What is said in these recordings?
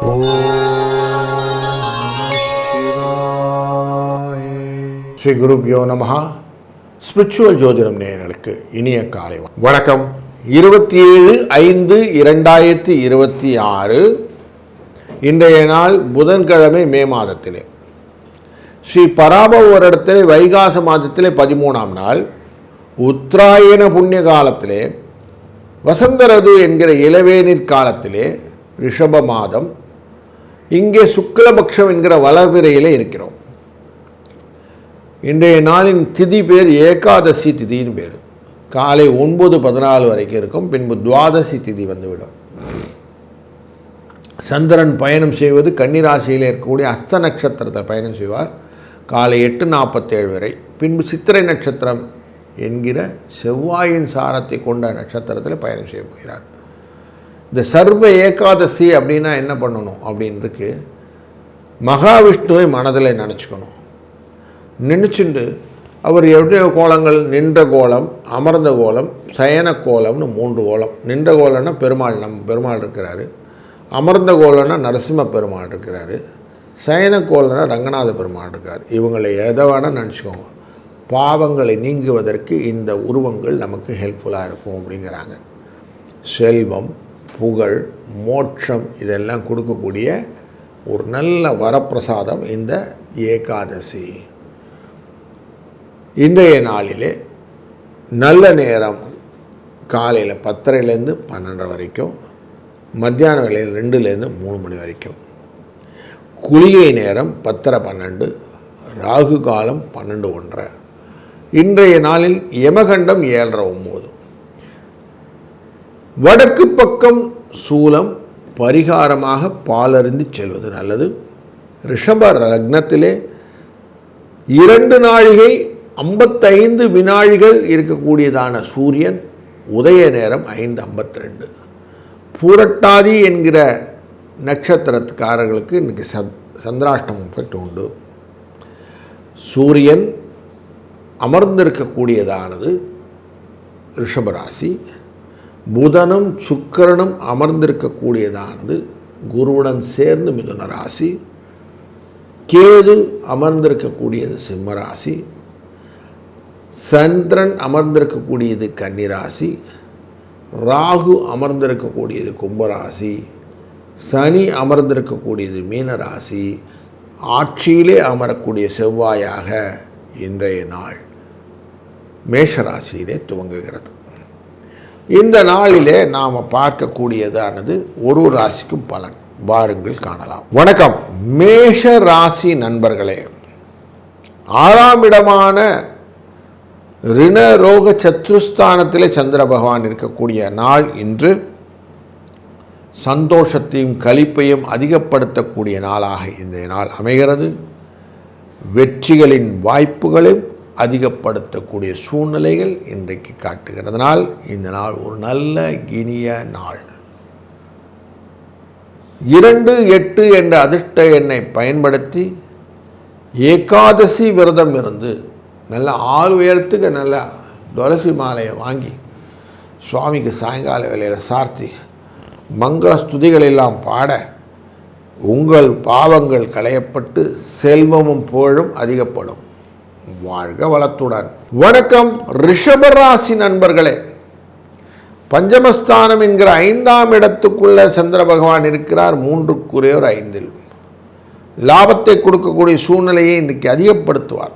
ஸ்ரீ குருப்யோ நமஹ. ஸ்பிரிச்சுவல் ஜோதிடம் நேயர்களுக்கு இனிய காலை வணக்கம். 27/5/2026 இன்றைய நாள் புதன்கிழமை, மே மாதத்திலே ஸ்ரீ பராபவ வருடத்திலே வைகாச மாதத்திலே 13ஆம் நாள், உத்தராயண புண்ணிய காலத்திலே வசந்த ரது என்கிற இளவேநீர் காலத்திலே ரிஷப மாதம், இங்கே சுக்லபக்ஷம் என்கிற வளர்பிறையிலே இருக்கிறோம். இன்றைய நாளின் திதி பேர் ஏகாதசி திதின்னு பேர். காலை 9:14 வரைக்கும் இருக்கும். பின்பு துவாதசி திதி வந்துவிடும். சந்திரன் பயணம் செய்வது கன்னிராசியில் இருக்கக்கூடிய அஸ்த நட்சத்திரத்தில் பயணம் செய்வார் காலை 8:47 வரை. பின்பு சித்திரை நட்சத்திரம் என்கிற செவ்வாயின் சாரத்தை கொண்ட நட்சத்திரத்தில் பயணம் செய்ய போகிறார். இந்த சர்வ ஏகாதசி அப்படின்னா என்ன பண்ணணும் அப்படின்றது, மகாவிஷ்ணுவை மனதில் நினச்சிக்கணும். நினச்சிண்டு அவர் எவ்வளோ கோலங்கள், நின்ற கோலம், அமர்ந்த கோலம், சயன கோலம்னு 3 கோலம். நின்ற கோலம்னா பெருமாள், பெருமாள் இருக்கிறாரு. அமர்ந்த கோலம்னா நரசிம்ம பெருமாள் இருக்கிறாரு. சயன கோலம்னா ரங்கநாத பெருமாள் இருக்கார். இவங்களை எதை வேணால் நினச்சிக்கோங்க. பாவங்களை நீங்குவதற்கு இந்த உருவங்கள் நமக்கு ஹெல்ப்ஃபுல்லாக இருக்கும் அப்படிங்கிறாங்க. செல்வம், புகழ், மோட்சம் இதெல்லாம் கொடுக்கக்கூடிய ஒரு நல்ல வரப்பிரசாதம் இந்த ஏகாதசி. இன்றைய நாளிலே நல்ல நேரம் காலையில் 10:30லேருந்து 12 வரைக்கும், மத்தியான வேளையில் 2லேருந்து 3 மணி வரைக்கும். குளிகை நேரம் 10:30-12, ராகு காலம் 12:01. இன்றைய நாளில் யமகண்டம் 7:30-9. வடக்கு பக்கம் சூலம், பரிகாரமாக பாலருந்தி செல்வது நல்லது. ரிஷப லக்னத்திலே 2 நாழிகை 55 வினாழிகள் இருக்கக்கூடியதான சூரியன், உதய நேரம் 5:52. பூரட்டாதி என்கிற நட்சத்திரக்காரர்களுக்கு இன்றைக்கி சந்திராஷ்டமம் எஃபெக்ட் உண்டு. சூரியன் அமர்ந்திருக்கக்கூடியதானது ரிஷபராசி. புதனும் சுக்கிரனும் அமர்ந்திருக்கக்கூடியதானது குருவுடன் சேர்ந்து மிதுன ராசி. கேது அமர்ந்திருக்கக்கூடியது சிம்மராசி. சந்திரன் அமர்ந்திருக்கக்கூடியது கன்னிராசி. ராகு அமர்ந்திருக்கக்கூடியது கும்பராசி. சனி அமர்ந்திருக்கக்கூடியது மீனராசி. ஆட்சியிலே அமரக்கூடிய செவ்வாயாக இன்றைய நாள் மேஷராசியிலே துவங்குகிறது. இந்த நாளிலே நாம் பார்க்கக்கூடியதானது ஒரு ராசிக்கும் பலன். வாருங்கள் காணலாம். வணக்கம் மேஷ ராசி நண்பர்களே. 6ஆம் இடமான ரிண ரோக சத்ருஸ்தானத்திலே சந்திர பகவான் இருக்கக்கூடிய நாள் இன்று. சந்தோஷத்தையும் களிப்பையும் அதிகப்படுத்தக்கூடிய நாளாக இந்த நாள் அமைகிறது. வெற்றிகளின் வாய்ப்புகளையும் அதிகப்படுத்தக்கூடிய சூழ்நிலைகள் இன்றைக்கு காட்டுகிறதுனால் இந்த நாள் ஒரு நல்ல இனிய நாள். 2-8 என்ற அதிர்ஷ்ட எண்ணை பயன்படுத்தி ஏகாதசி விரதம் இருந்து நல்ல 6 உயரத்துக்கு நல்ல துளசி மாலையை வாங்கி சுவாமிக்கு சாயங்கால வேளையில் சார்த்தி மங்கள ஸ்துதிகள் எல்லாம் பாட உங்கள் பாவங்கள் களையப்பட்டு செல்வமும் புகழும் அதிகப்படும். வாழ்க வளத்துடன். வணக்கம் ரிஷபராசி நண்பர்களே. பஞ்சமஸ்தானம் என்கிற 5ஆம் இடத்துக்குள்ள சந்திர பகவான் இருக்கிறார். 3க்குரியவர் 5இல். லாபத்தை கொடுக்கக்கூடிய சூழ்நிலையை இன்றைக்கு அதிகப்படுத்துவார்.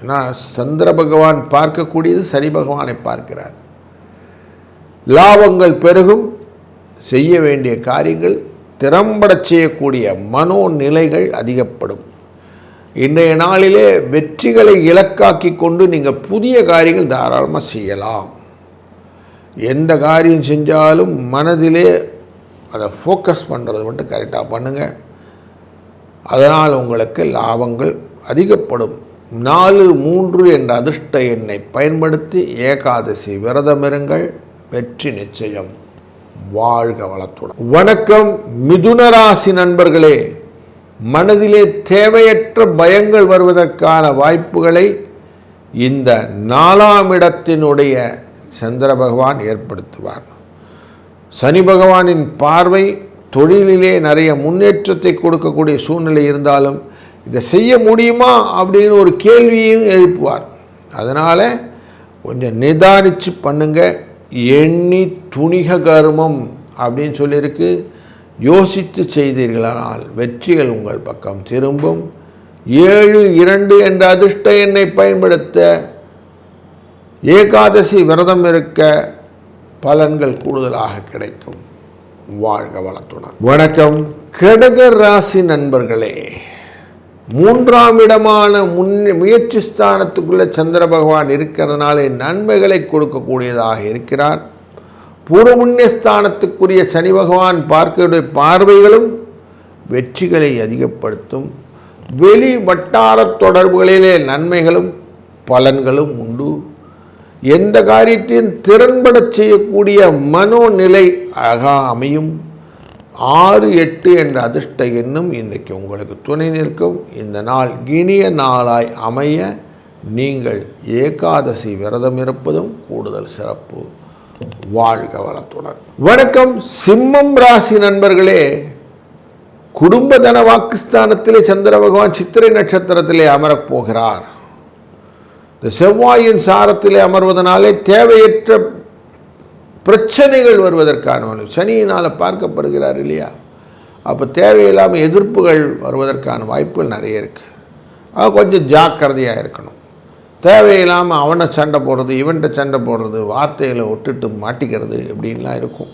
ஏன்னா சந்திர பகவான் பார்க்கக்கூடியது சனி பகவானை பார்க்கிறார். லாபங்கள் பெருகும். செய்ய வேண்டிய காரியங்கள் திறம்பட செய்யக்கூடிய மனோநிலைகள் அதிகப்படும். இன்றைய நாளிலே வெற்றிகளை இலக்காக்கி கொண்டு நீங்கள் புதிய காரியங்கள் தாராளமாக செய்யலாம். எந்த காரியம் செஞ்சாலும் மனதிலே அதை ஃபோக்கஸ் பண்ணுறது மட்டும் கரெக்டாக பண்ணுங்கள். அதனால் உங்களுக்கு லாபங்கள் அதிகப்படும். 4-3 என்ற அதிர்ஷ்ட எண்ணை பயன்படுத்தி ஏகாதசி விரதமிருங்கள். வெற்றி நிச்சயம். வாழ்க வளத்துடன். வணக்கம் மிதுன ராசி நண்பர்களே. மனதிலே தேவையற்ற பயங்கள் வருவதற்கான வாய்ப்புகளை இந்த 4ஆம் இடத்தினுடைய சந்திர பகவான் ஏற்படுத்துவார். சனி பகவானின் பார்வை தொழிலிலே நிறைய முன்னேற்றத்தை கொடுக்கக்கூடிய சூழ்நிலை இருந்தாலும் இதை செய்ய முடியுமா அப்படின்னு ஒரு கேள்வியும் எழுப்புவார். அதனால் கொஞ்சம் நிதானித்து பண்ணுங்க. எண்ணி துணிக கர்மம் அப்படின்னு சொல்லியிருக்கு. யோசித்து செய்தீர்களானால் வெற்றிகள் உங்கள் பக்கம் திரும்பும். 7-2 என்ற அதிர்ஷ்ட எண்ணை பயன்படுத்த ஏகாதசி விரதம் இருக்க பலன்கள் கூடுதலாக கிடைக்கும். வாழ்க வளத்துடன். வணக்கம். கடக ராசி நண்பர்களே, 3ஆம் இடமான முயற்சி ஸ்தானத்துக்குள்ள சந்திர பகவான் இருக்கிறதுனாலே நன்மைகளை கொடுக்கக்கூடியதாக இருக்கிறார். பூர்வ புண்ணிய ஸ்தானத்துக்குரிய சனி பகவான் பார்க்கக்கூடிய பார்வைகளும் வெற்றிகளை அதிகப்படுத்தும். வெளி வட்டார தொடர்புகளிலே நன்மைகளும் பலன்களும் உண்டு. எந்த காரியத்தையும் திறன்பட செய்யக்கூடிய மனோநிலை அழகாக அமையும். 6-8 என்ற அதிர்ஷ்ட எண்ணும் இன்றைக்கு உங்களுக்கு துணை நிற்கும். இந்த நாள் இனிய நாளாய் அமைய நீங்கள் ஏகாதசி விரதம் இருப்பதும் கூடுதல் சிறப்பு. வாழ்க வளத்துடன். வணக்கம். சிம்மம் ராசி நண்பர்களே, குடும்ப தன வாக்குஸ்தானத்திலே சந்திர பகவான் சித்திரை நட்சத்திரத்திலே அமரப் போகிறார். இந்த செவ்வாயின் சாரத்திலே அமர்வதனாலே தேவையற்ற பிரச்சனைகள் வருவதற்கான சனியினால் பார்க்கப்படுகிறார் இல்லையா? அப்போ தேவையில்லாமல் எதிர்ப்புகள் வருவதற்கான வாய்ப்புகள் நிறைய இருக்குது. அது கொஞ்சம் ஜாக்கிரதையாக இருக்கணும். தேவையில்லாமல் அவனை சண்டை போடுறது, இவன்கிட்ட சண்டை போடுறது, வார்த்தைகளை விட்டுட்டு மாட்டிக்கிறது இப்படின்லாம் இருக்கும்.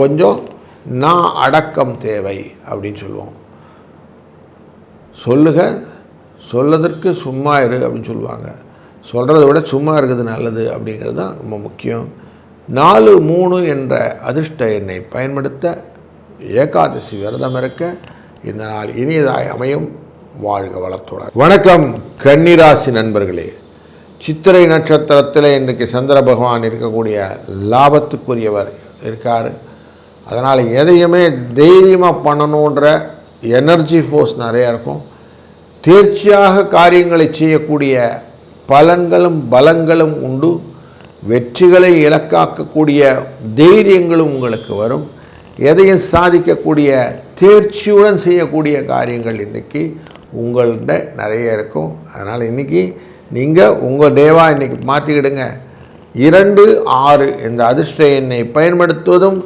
கொஞ்சம் நான் அடக்கம் தேவை அப்படின்னு சொல்லுவோம். சொல்லதற்கு சும்மா இரு அப்படின்னு சொல்லுவாங்க. சொல்கிறத விட சும்மா இருக்கிறது நல்லது அப்படிங்கிறது தான் ரொம்ப முக்கியம். 4-3 என்ற அதிர்ஷ்ட எண்ணை பயன்படுத்த ஏகாதசி விரதம் இருக்க இந்த நாள் இனியதாய் அமையும். வாழ்க வளத்துடன். வணக்கம். கன்னிராசி நண்பர்களே, சித்திரை நட்சத்திரத்தில் இன்றைக்கு சந்திர பகவான் இருக்கக்கூடிய லாபத்துக்குரியவர் இருக்கார். அதனால் எதையுமே தைரியமாக பண்ணணுன்ற எனர்ஜி ஃபோர்ஸ் நிறையா இருக்கும். தேர்ச்சியாக காரியங்களை செய்யக்கூடிய பலன்களும் பலங்களும் உண்டு. வெற்றிகளை இலக்காக்கக்கூடிய தைரியங்களும் உங்களுக்கு வரும். எதையும் சாதிக்கக்கூடிய தேர்ச்சியுடன் செய்யக்கூடிய காரியங்கள் இன்றைக்கி உங்கள்கிட்ட நிறைய இருக்கும். அதனால் இன்றைக்கி நீங்கள் உங்கள் டேவா இன்றைக்கி மாற்றிக்கிடுங்க. 2-6 இந்த அதிர்ஷ்ட எண்ணை பயன்படுத்துவதும்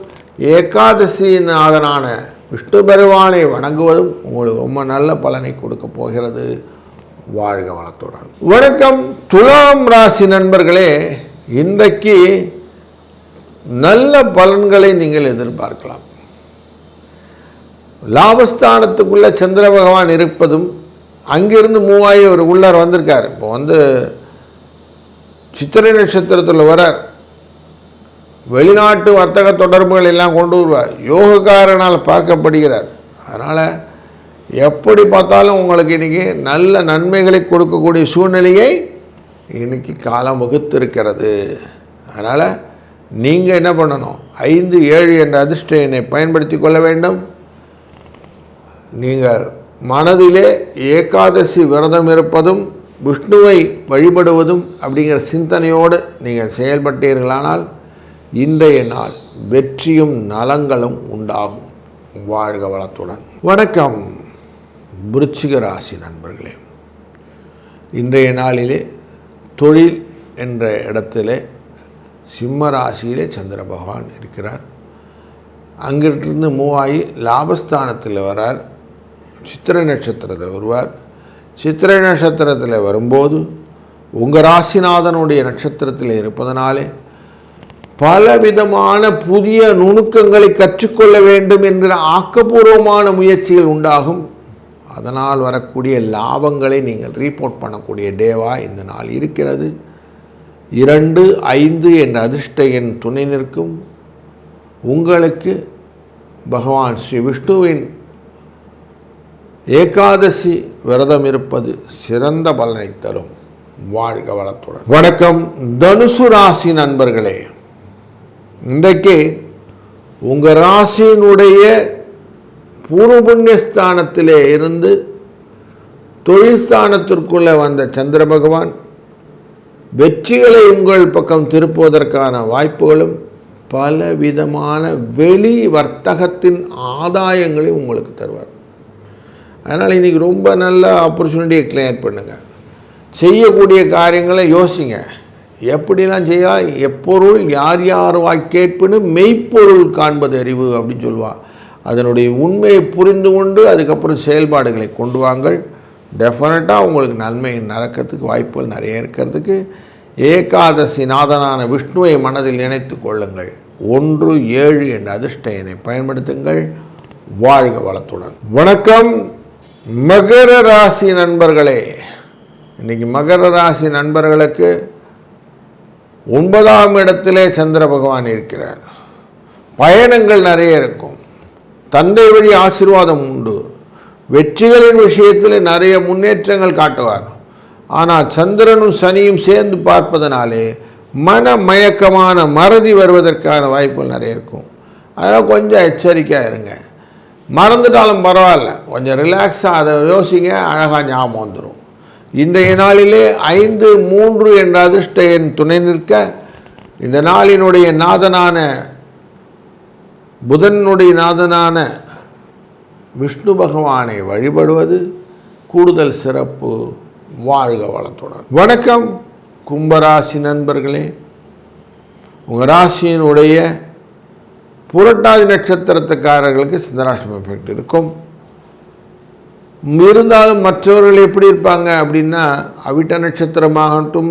ஏகாதசியின் நாதனான விஷ்ணு பெருமானை வணங்குவதும் உங்களுக்கு ரொம்ப நல்ல பலனை கொடுக்க போகிறது. வாழ்க வளத்துடன். வணக்கம். துலாம் ராசி நண்பர்களே, இன்றைக்கு நல்ல பலன்களை நீங்கள் எதிர்பார்க்கலாம். லாபஸ்தானத்துக்குள்ள சந்திர பகவான் இருப்பதும் அங்கிருந்து மூவாயி ஒரு உள்ளார் வந்திருக்கார். இப்போ சித்திரை நட்சத்திரத்தில் வரார். வெளிநாட்டு வர்த்தக தொடர்புகள் எல்லாம் கொண்டு வருவார். யோகக்காரனால் பார்க்கப்படுகிறார். அதனால் எப்படி பார்த்தாலும் உங்களுக்கு இன்றைக்கி நல்ல நன்மைகளை கொடுக்கக்கூடிய சூழ்நிலையை இன்றைக்கி காலம் வகுத்திருக்கிறது. அதனால் நீங்கள் என்ன பண்ணணும்? 5-7 என்ற அதிர்ஷ்ட எண்ணை பயன்படுத்தி கொள்ள வேண்டும். நீங்கள் மனதிலே ஏகாதசி விரதம் இருப்பதும் விஷ்ணுவை வழிபடுவதும் அப்படிங்கிற சிந்தனையோடு நீங்கள் செயல்பட்டீர்களானால் இன்றைய நாள் வெற்றியும் நலங்களும் உண்டாகும். வாழ்க வளத்துடன். வணக்கம். விருச்சிக ராசி நண்பர்களே, இன்றைய நாளிலே தொழில் என்ற இடத்திலே சிம்ம ராசியிலே சந்திர பகவான் இருக்கிறார். அங்கிருந்து மூவாயி லாபஸ்தானத்தில் வரார். சித்திரை நட்சத்திரத்தில் வருவார். சித்திரை நட்சத்திரத்தில் வரும்போது உங்கள் ராசிநாதனுடைய நட்சத்திரத்தில் இருப்பதனாலே பலவிதமான புதிய நுணுக்கங்களை கற்றுக்கொள்ள வேண்டும் என்கிற ஆக்கப்பூர்வமான முயற்சிகள் உண்டாகும். அதனால் வரக்கூடிய லாபங்களை நீங்கள் ரீபோர்ட் பண்ணக்கூடிய டேவா இந்த நாள் இருக்கிறது. 2-5 என்ற அதிர்ஷ்ட எண் துணை நிற்கும். உங்களுக்கு பகவான் ஸ்ரீ விஷ்ணுவின் ஏகாதசி விரதம் இருப்பது சிறந்த பலனை தரும். வாழ்க வளத்துடன். வணக்கம். தனுசு ராசி நண்பர்களே, இன்றைக்கு உங்கள் ராசியினுடைய பூர்வ புண்ணியஸ்தானத்திலே இருந்து தொழில் ஸ்தானத்திற்குள்ளே வந்த சந்திர பகவான் வெற்றிகளை உங்கள் பக்கம் திருப்புவதற்கான வாய்ப்புகளும் பல விதமான வெளி வர்த்தகத்தின் ஆதாயங்களையும் உங்களுக்கு தருவார். அதனால் இன்றைக்கி ரொம்ப நல்ல ஆப்பர்ச்சுனிட்டியை கிளியர் பண்ணுங்கள். செய்யக்கூடிய காரியங்களை யோசிங்க, எப்படிலாம் செய்யலாம். எப்பொருள் யார் யார் கேட்புன்னு மெய்ப்பொருள் காண்பது அறிவு அப்படின்னு சொல்லுவாள். அதனுடைய உண்மையை புரிந்து கொண்டு அதுக்கப்புறம் செயல்பாடுகளை கொண்டு வாங்கள். டெஃபினட்டாக உங்களுக்கு நன்மை நடக்கிறதுக்கு வாய்ப்புகள் நிறைய இருக்கிறதுக்கு ஏகாதசி நாதனான விஷ்ணுவை மனதில் நினைத்து கொள்ளுங்கள். 17 என்ற அதிர்ஷ்ட எண்ணை பயன்படுத்துங்கள். வாழ்க வளத்துடன். வணக்கம் மகர ராசி நண்பர்களே. இன்றைக்கி மகர ராசி நண்பர்களுக்கு 9ஆம் இடத்திலே சந்திர பகவான் இருக்கிறார். பயணங்கள் நிறைய இருக்கும். தந்தை வழி ஆசீர்வாதம் உண்டு. வெற்றிகளின் விஷயத்தில் நிறைய முன்னேற்றங்கள் காட்டுவார். ஆனால் சந்திரனும் சனியும் சேர்ந்து பார்ப்பதனாலே மனமயக்கமான மறதி வருவதற்கான வாய்ப்புகள் நிறைய இருக்கும். அதனால் கொஞ்சம் எச்சரிக்கையாக இருங்க. மறந்துட்டாலும் பரவாயில்ல, கொஞ்சம் ரிலாக்ஸாக அதை யோசிங்க, அழகாக ஞாபகம் வந்துடும். இன்றைய நாளிலே 5, 3 என்ற அதிர்ஷ்ட எண் துணை நிற்க இந்த நாளினுடைய நாதனான புதனுடைய நாதனான விஷ்ணு பகவானை வழிபடுவது கூடுதல் சிறப்பு. வாழ்க வளத்துடன். வணக்கம் கும்பராசி நண்பர்களே. உங்கள் ராசியினுடைய புரட்டாதி நட்சத்திரத்துக்காரர்களுக்கு சந்திராஷ்டம எஃபெக்ட் இருக்கும். இருந்தாலும் மற்றவர்கள் எப்படி இருப்பாங்க அப்படின்னா, அவிட்ட நட்சத்திரமாகட்டும்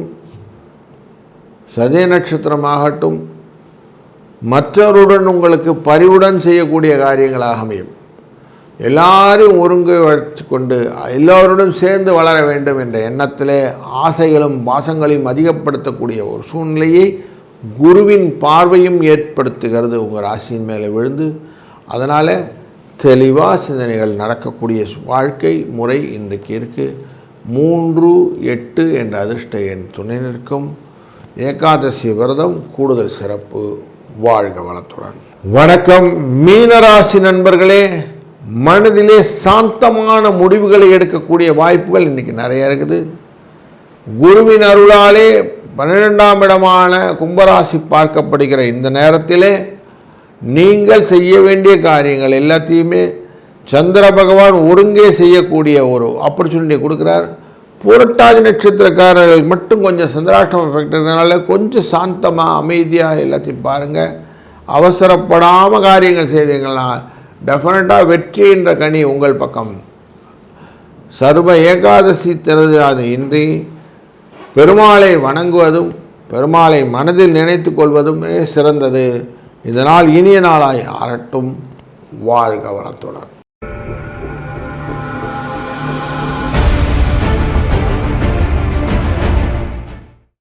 சதய நட்சத்திரமாகட்டும் மற்றவருடன் உங்களுக்கு பரிவுடன் செய்யக்கூடிய காரியங்களாக அமையும். எல்லாரும் ஒருங்கு வச்சு கொண்டு எல்லோருடன் சேர்ந்து வளர வேண்டும் என்ற எண்ணத்திலே ஆசைகளும் பாசங்களையும் அதிகப்படுத்தக்கூடிய ஒரு சூழ்நிலையை குருவின் பார்வையும் ஏற்படுத்துகிறது உங்கள் ராசியின் மேலே விழுந்து. அதனால் தெளிவாக சிந்தனைகள் நடக்கக்கூடிய வாழ்க்கை முறை இன்றைக்கு இருக்குது. 3, 8 என்ற அதிர்ஷ்ட எண் துணை நிற்கும். ஏகாதசி விரதம் கூடுதல் சிறப்பு. வாழ்க வளத்துடன். வணக்கம் மீனராசி நண்பர்களே. மனதிலே சாந்தமான முடிவுகளை எடுக்கக்கூடிய வாய்ப்புகள் இன்றைக்கி நிறைய இருக்குது. குருவின் அருளாலே 12ஆம் இடமான கும்பராசி பார்க்கப்படுகிற இந்த நேரத்திலே நீங்கள் செய்ய வேண்டிய காரியங்கள் எல்லாத்தையுமே சந்திர பகவான் ஒருங்கே செய்யக்கூடிய ஒரு ஆப்பர்ச்சுனிட்டி கொடுக்குறார். புரட்டாதி நட்சத்திரக்காரர்கள் மட்டும் கொஞ்சம் சந்திராஷ்டம எஃபெக்ட் இருக்கிறதுனால கொஞ்சம் சாந்தமாக அமைதியாக எல்லாத்தையும் பாருங்கள். அவசரப்படாமல் காரியங்கள் செய்தீங்கன்னா டெஃபினட்டாக வெற்றி என்ற கனி உங்கள் பக்கம். சர்வ ஏகாதசி திறது இன்றி பெருமாளை வணங்குவதும் பெருமாளை மனதில் நினைத்து கொள்வதுமே சிறந்தது. இதனால் இனிய நாளாய் ஆரட்டும். வாழ்க வளத்துடன்.